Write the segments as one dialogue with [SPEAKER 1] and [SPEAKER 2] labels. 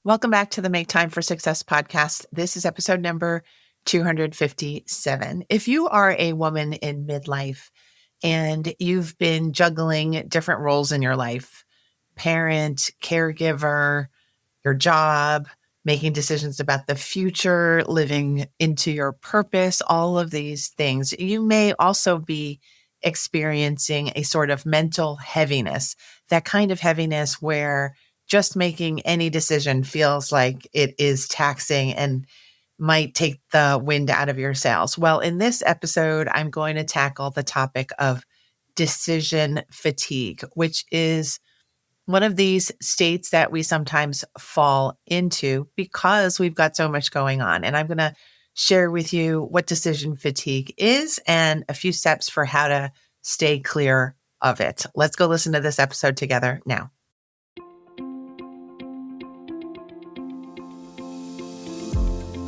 [SPEAKER 1] Welcome back to the Make Time for Success podcast. This is episode number 257. If you are a woman in midlife and you've been juggling different roles in your life, parent, caregiver, your job, making decisions about the future, living into your purpose, all of these things, you may also be experiencing a sort of mental heaviness, that kind of heaviness where just making any decision feels like it is taxing and might take the wind out of your sails. Well, in this episode, I'm going to tackle the topic of decision fatigue, which is one of these states that we sometimes fall into because we've got so much going on. And I'm going to share with you what decision fatigue is and a few steps for how to stay clear of it. Let's go listen to this episode together now.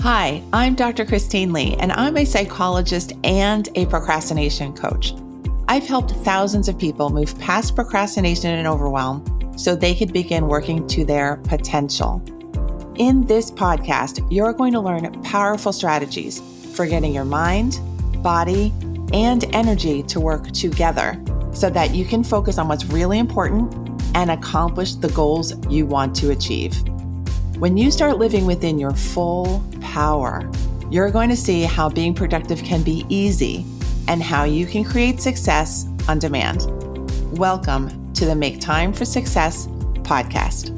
[SPEAKER 1] Hi, I'm Dr. Christine Lee, and I'm a psychologist and a procrastination coach. I've helped thousands of people move past procrastination and overwhelm so they could begin working to their potential. In this podcast, you're going to learn powerful strategies for getting your mind, body, and energy to work together so that you can focus on what's really important and accomplish the goals you want to achieve. When you start living within your full power, you're going to see how being productive can be easy and how you can create success on demand. Welcome to the Make Time for Success podcast.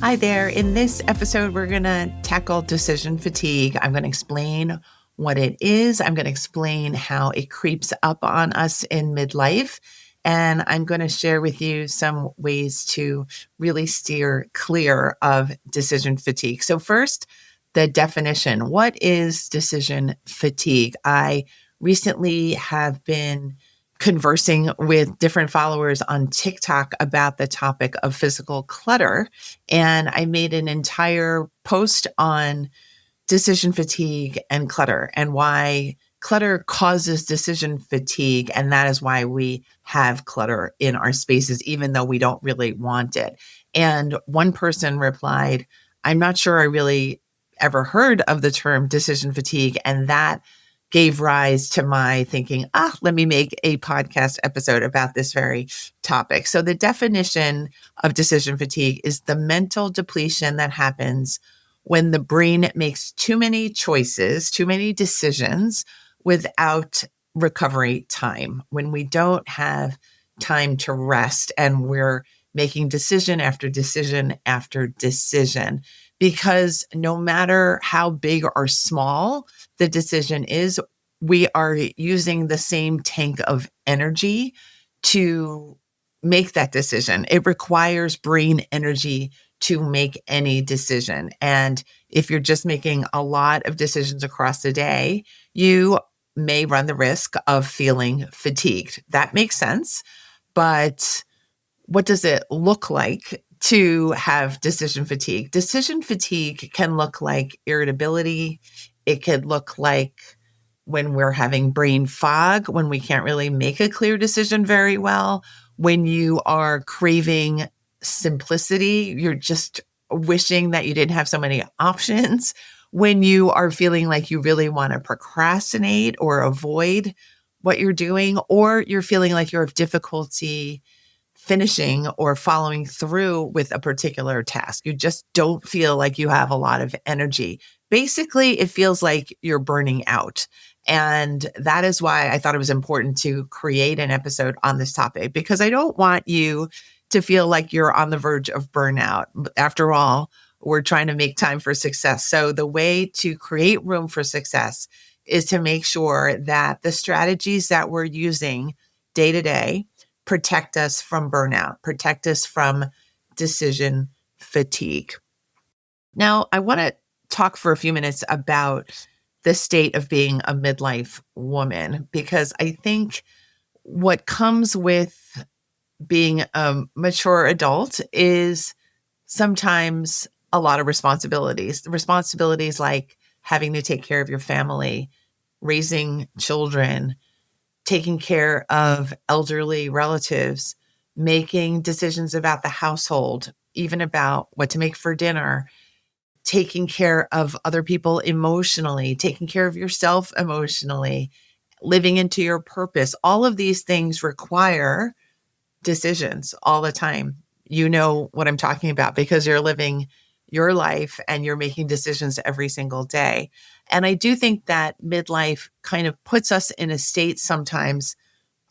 [SPEAKER 1] Hi there. In this episode, we're going to tackle decision fatigue. I'm going to explain what it is. I'm going to explain how it creeps up on us in midlife. And I'm going to share with you some ways to really steer clear of decision fatigue. So first, the definition. What is decision fatigue? I recently have been conversing with different followers on TikTok about the topic of physical clutter. And I made an entire post on decision fatigue and clutter and why clutter causes decision fatigue, and that is why we have clutter in our spaces, even though we don't really want it. And one person replied, I'm not sure I really ever heard of the term decision fatigue, and that gave rise to my thinking, let me make a podcast episode about this very topic. So the definition of decision fatigue is the mental depletion that happens when the brain makes too many choices, too many decisions, without recovery time, when we don't have time to rest and we're making decision after decision after decision. Because no matter how big or small the decision is, we are using the same tank of energy to make that decision. It requires brain energy to make any decision. And if you're just making a lot of decisions across the day, you may run the risk of feeling fatigued. That makes sense. But what does it look like to have decision fatigue? Decision fatigue can look like irritability. It could look like when we're having brain fog, when we can't really make a clear decision very well, when you are craving simplicity, you're just wishing that you didn't have so many options, when you are feeling like you really want to procrastinate or avoid what you're doing, or you're feeling like you have difficulty finishing or following through with a particular task. You just don't feel like you have a lot of energy. Basically, it feels like you're burning out. And that is why I thought it was important to create an episode on this topic, because I don't want you to feel like you're on the verge of burnout. After all, we're trying to make time for success. So the way to create room for success is to make sure that the strategies that we're using day to day protect us from burnout, protect us from decision fatigue. Now, I want to talk for a few minutes about the state of being a midlife woman, because I think what comes with being a mature adult is sometimes a lot of responsibilities. Responsibilities like having to take care of your family, raising children, taking care of elderly relatives, making decisions about the household, even about what to make for dinner, taking care of other people emotionally, taking care of yourself emotionally, living into your purpose. All of these things require decisions all the time. You know what I'm talking about because you're living your life and you're making decisions every single day. And I do think that midlife kind of puts us in a state sometimes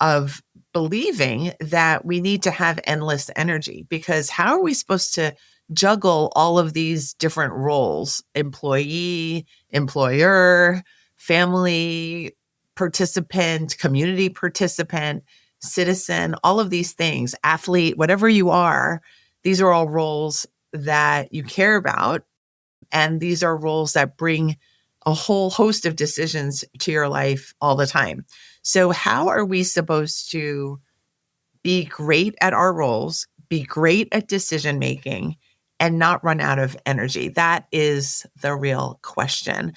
[SPEAKER 1] of believing that we need to have endless energy, because how are we supposed to juggle all of these different roles? Employee, employer, family participant, community participant, citizen, all of these things, athlete, whatever you are, these are all roles that you care about. And these are roles that bring a whole host of decisions to your life all the time. So, how are we supposed to be great at our roles, be great at decision making, and not run out of energy? That is the real question.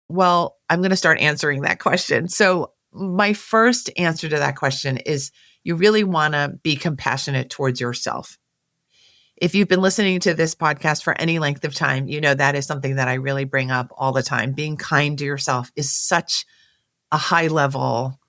[SPEAKER 1] Well, I'm going to start answering that question. So, my first answer to that question is you really want to be compassionate towards yourself. If you've been listening to this podcast for any length of time, you know that is something that I really bring up all the time. Being kind to yourself is such a high level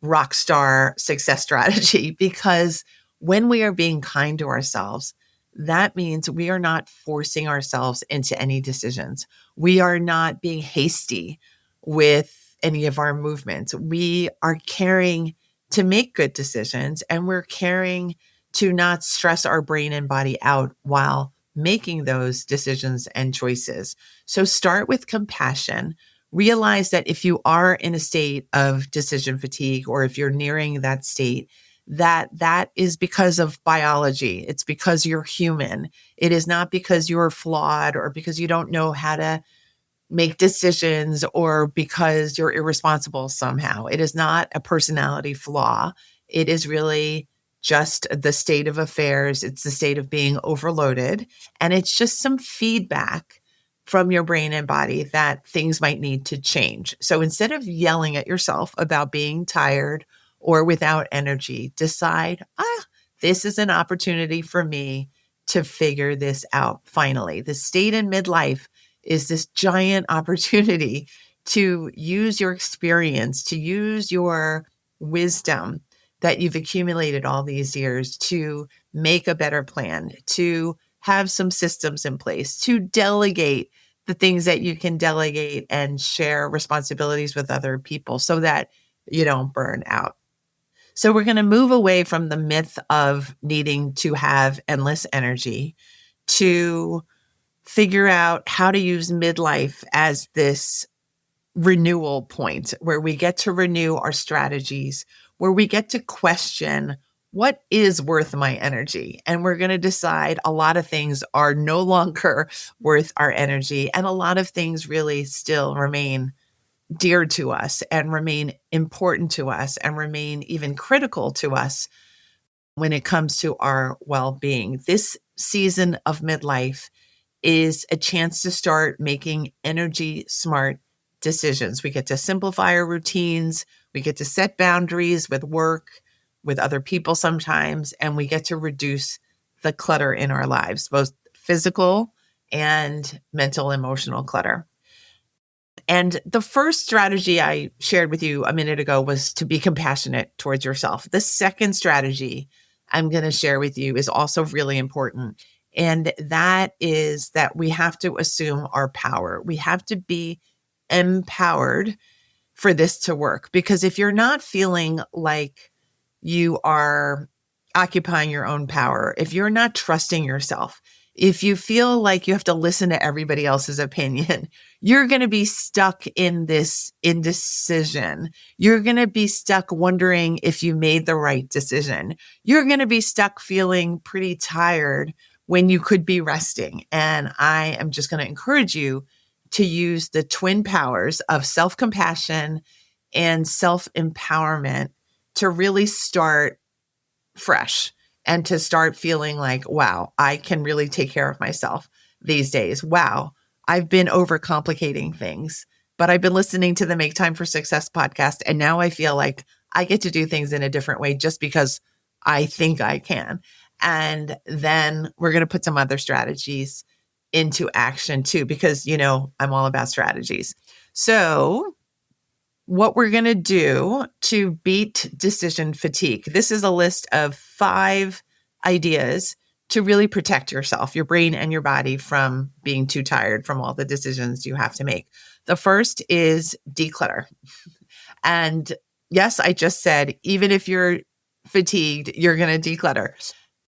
[SPEAKER 1] rock star success strategy because when we are being kind to ourselves, that means we are not forcing ourselves into any decisions. We are not being hasty with any of our movements. We are caring to make good decisions, and we're caring to not stress our brain and body out while making those decisions and choices. So start with compassion. Realize that if you are in a state of decision fatigue, or if you're nearing that state, that is because of biology. It's because you're human. It is not because you're flawed or because you don't know how to make decisions or because you're irresponsible somehow. It is not a personality flaw. It is really just the state of affairs. It's the state of being overloaded. And it's just some feedback from your brain and body that things might need to change. So instead of yelling at yourself about being tired or without energy, decide, this is an opportunity for me to figure this out finally. The state in midlife is this giant opportunity to use your experience, to use your wisdom that you've accumulated all these years to make a better plan, to have some systems in place, to delegate the things that you can delegate and share responsibilities with other people so that you don't burn out. So we're going to move away from the myth of needing to have endless energy to figure out how to use midlife as this renewal point where we get to renew our strategies, where we get to question what is worth my energy. And we're going to decide a lot of things are no longer worth our energy. And a lot of things really still remain dear to us and remain important to us and remain even critical to us when it comes to our well-being. This season of midlife is a chance to start making energy smart decisions. We get to simplify our routines. We get to set boundaries with work, with other people sometimes, and we get to reduce the clutter in our lives, both physical and mental, emotional clutter. And the first strategy I shared with you a minute ago was to be compassionate towards yourself. The second strategy I'm going to share with you is also really important. And that is that we have to assume our power. We have to be empowered for this to work. Because if you're not feeling like you are occupying your own power, if you're not trusting yourself, if you feel like you have to listen to everybody else's opinion, you're going to be stuck in this indecision. You're going to be stuck wondering if you made the right decision. You're going to be stuck feeling pretty tired when you could be resting. And I am just going to encourage you to use the twin powers of self-compassion and self-empowerment to really start fresh and to start feeling like, wow, I can really take care of myself these days. Wow, I've been overcomplicating things, but I've been listening to the Make Time for Success podcast. And now I feel like I get to do things in a different way just because I think I can. And then we're going to put some other strategies into action too, because, I'm all about strategies. So what we're going to do to beat decision fatigue. This is a list of 5 ideas to really protect yourself, your brain and your body from being too tired from all the decisions you have to make. The first is declutter. And yes, I just said, even if you're fatigued, you're going to declutter.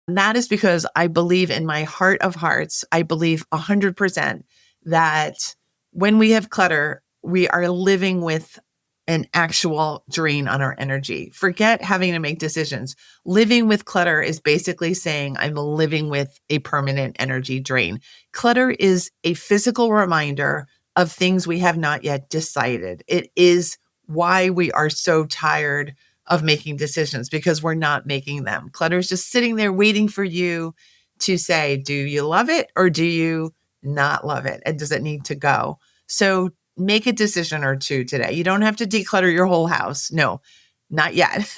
[SPEAKER 1] And that is because I believe in my heart of hearts, I believe 100% that when we have clutter, we are living with an actual drain on our energy. Forget having to make decisions. Living with clutter is basically saying I'm living with a permanent energy drain. Clutter is a physical reminder of things we have not yet decided. It is why we are so tired of making decisions, because we're not making them. Clutter is just sitting there waiting for you to say, do you love it or do you not love it? And does it need to go? So make a decision or two today. You don't have to declutter your whole house. No, not yet.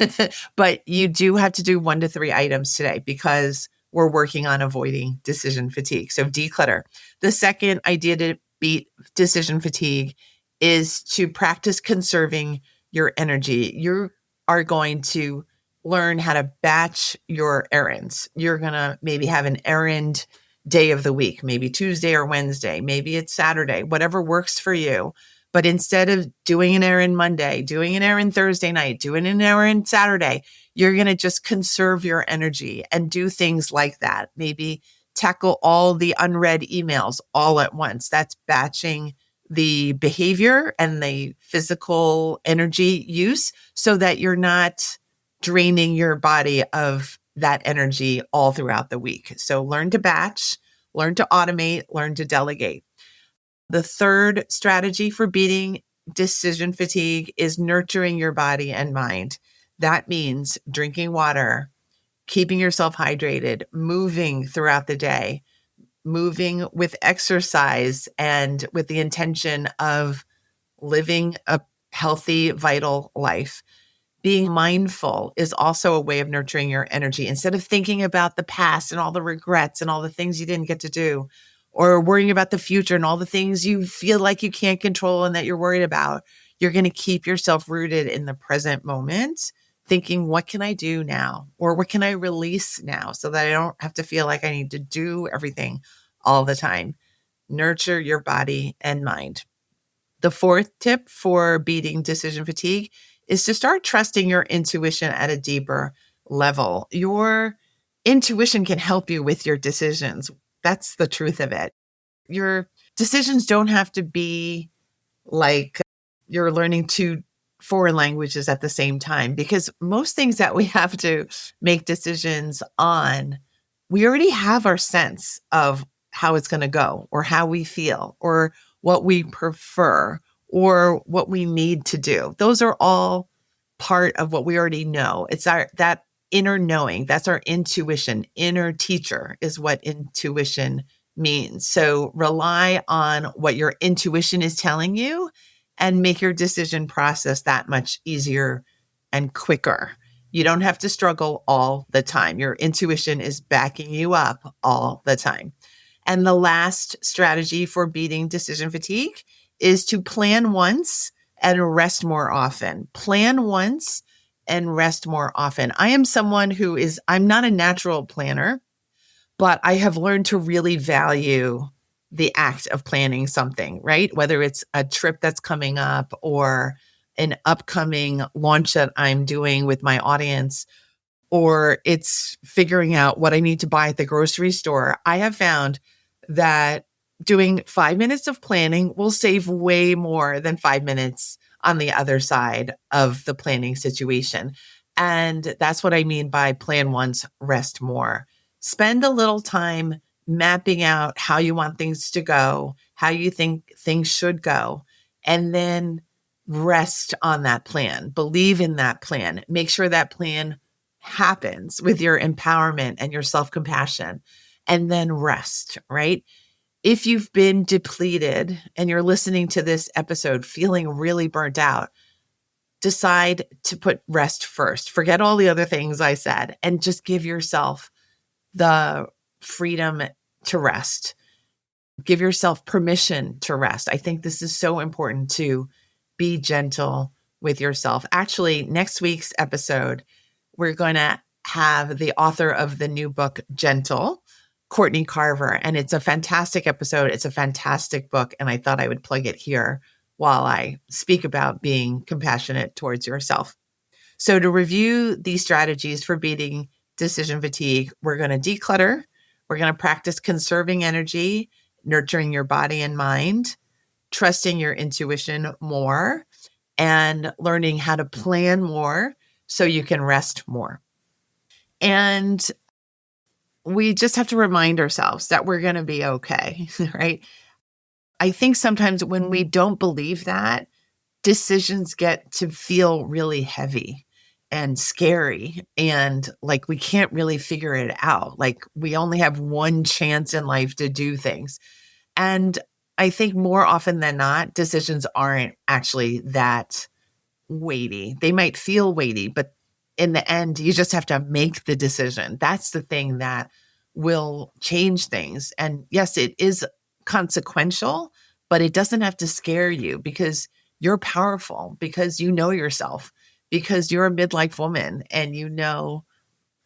[SPEAKER 1] But you do have to do 1 to 3 items today because we're working on avoiding decision fatigue. So declutter. The second idea to beat decision fatigue is to practice conserving your energy. You are going to learn how to batch your errands. You're going to maybe have an errand day of the week, maybe Tuesday or Wednesday, maybe it's Saturday, whatever works for you. But instead of doing an errand Monday, doing an errand Thursday night, doing an errand Saturday, you're going to just conserve your energy and do things like that. Maybe tackle all the unread emails all at once. That's batching the behavior and the physical energy use so that you're not draining your body of that energy all throughout the week. So learn to batch, learn to automate, learn to delegate. The third strategy for beating decision fatigue is nurturing your body and mind. That means drinking water, keeping yourself hydrated, moving throughout the day, moving with exercise and with the intention of living a healthy, vital life. Being mindful is also a way of nurturing your energy. Instead of thinking about the past and all the regrets and all the things you didn't get to do, or worrying about the future and all the things you feel like you can't control and that you're worried about, you're going to keep yourself rooted in the present moment, thinking, what can I do now? Or what can I release now so that I don't have to feel like I need to do everything all the time? Nurture your body and mind. The fourth tip for beating decision fatigue is to start trusting your intuition at a deeper level. Your intuition can help you with your decisions. That's the truth of it. Your decisions don't have to be like you're learning 2 foreign languages at the same time, because most things that we have to make decisions on, we already have our sense of how it's going to go or how we feel or what we prefer or what we need to do. Those are all part of what we already know. It's that inner knowing. That's our intuition. Inner teacher is what intuition means. So rely on what your intuition is telling you and make your decision process that much easier and quicker. You don't have to struggle all the time. Your intuition is backing you up all the time. And the last strategy for beating decision fatigue is to plan once and rest more often. Plan once and rest more often. I am someone I'm not a natural planner, but I have learned to really value the act of planning something, right? Whether it's a trip that's coming up or an upcoming launch that I'm doing with my audience, or it's figuring out what I need to buy at the grocery store. I have found that doing 5 minutes of planning will save way more than 5 minutes on the other side of the planning situation. And that's what I mean by plan once, rest more. Spend a little time mapping out how you want things to go, how you think things should go, and then rest on that plan. Believe in that plan. Make sure that plan happens with your empowerment and your self-compassion, and then rest, right? If you've been depleted and you're listening to this episode feeling really burnt out, decide to put rest first. Forget all the other things I said and just give yourself the freedom to rest. Give yourself permission to rest. I think this is so important to be gentle with yourself. Actually, next week's episode, we're going to have the author of the new book, Gentle, Courtney Carver. And it's a fantastic episode. It's a fantastic book. And I thought I would plug it here while I speak about being compassionate towards yourself. So to review these strategies for beating decision fatigue, we're going to declutter. We're going to practice conserving energy, nurturing your body and mind, trusting your intuition more, and learning how to plan more so you can rest more. And we just have to remind ourselves that we're going to be okay, right? I think sometimes when we don't believe that, decisions get to feel really heavy and scary, and like we can't really figure it out. Like we only have one chance in life to do things. And I think more often than not, decisions aren't actually that weighty. They might feel weighty, but in the end, you just have to make the decision. That's the thing that will change things. And yes, it is consequential, but it doesn't have to scare you because you're powerful, because you know yourself, because you're a midlife woman and you know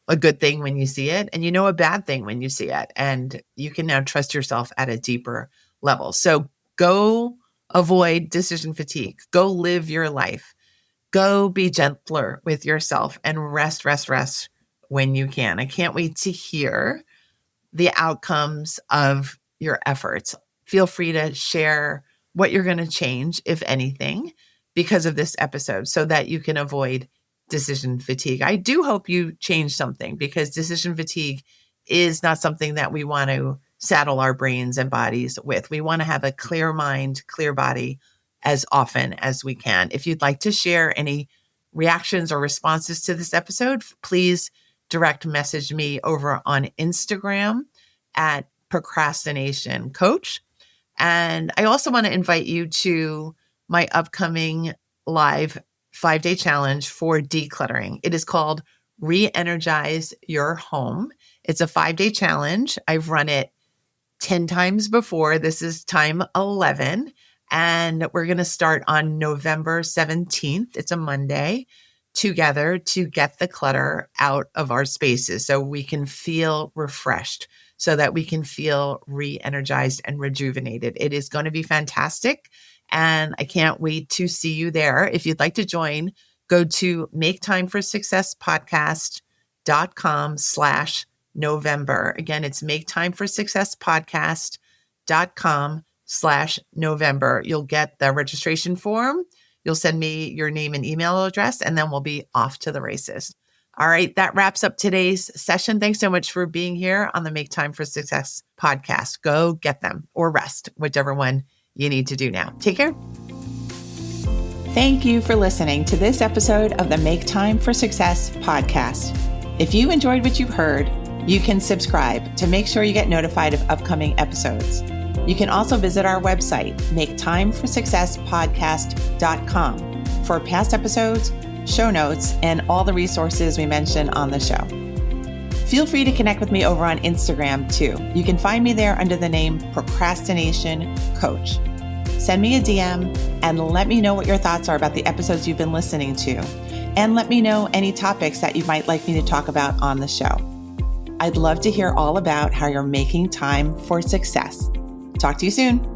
[SPEAKER 1] a good thing when you see it and you know a bad thing when you see it. And you can now trust yourself at a deeper level. So go avoid decision fatigue. Go live your life. Go be gentler with yourself and rest when you can. I can't wait to hear the outcomes of your efforts. Feel free to share what you're going to change, if anything, because of this episode so that you can avoid decision fatigue. I do hope you change something because decision fatigue is not something that we want to saddle our brains and bodies with. We want to have a clear mind, clear body as often as we can. If you'd like to share any reactions or responses to this episode, please direct message me over on Instagram at procrastination coach. And I also want to invite you to my upcoming live 5-day challenge for decluttering. It is called Re-Energize Your Home. It's a 5-day challenge. I've run it 10 times before. This is time 11. And we're going to start on November 17th. It's a Monday, together to get the clutter out of our spaces so we can feel refreshed, so that we can feel re-energized and rejuvenated. It is going to be fantastic. And I can't wait to see you there. If you'd like to join, go to maketimeforsuccesspodcast.com/November. Again, it's maketimeforsuccesspodcast.com/November. You'll get the registration form. You'll send me your name and email address, and then we'll be off to the races. All right, that wraps up today's session. Thanks so much for being here on the Make Time for Success podcast. Go get them or rest, whichever one you need to do now. Take care. Thank you for listening to this episode of the Make Time for Success podcast. If you enjoyed what you've heard, you can subscribe to make sure you get notified of upcoming episodes. You can also visit our website, maketimeforsuccesspodcast.com, for past episodes, show notes, and all the resources we mention on the show. Feel free to connect with me over on Instagram too. You can find me there under the name Procrastination Coach. Send me a DM and let me know what your thoughts are about the episodes you've been listening to. And let me know any topics that you might like me to talk about on the show. I'd love to hear all about how you're making time for success. Talk to you soon.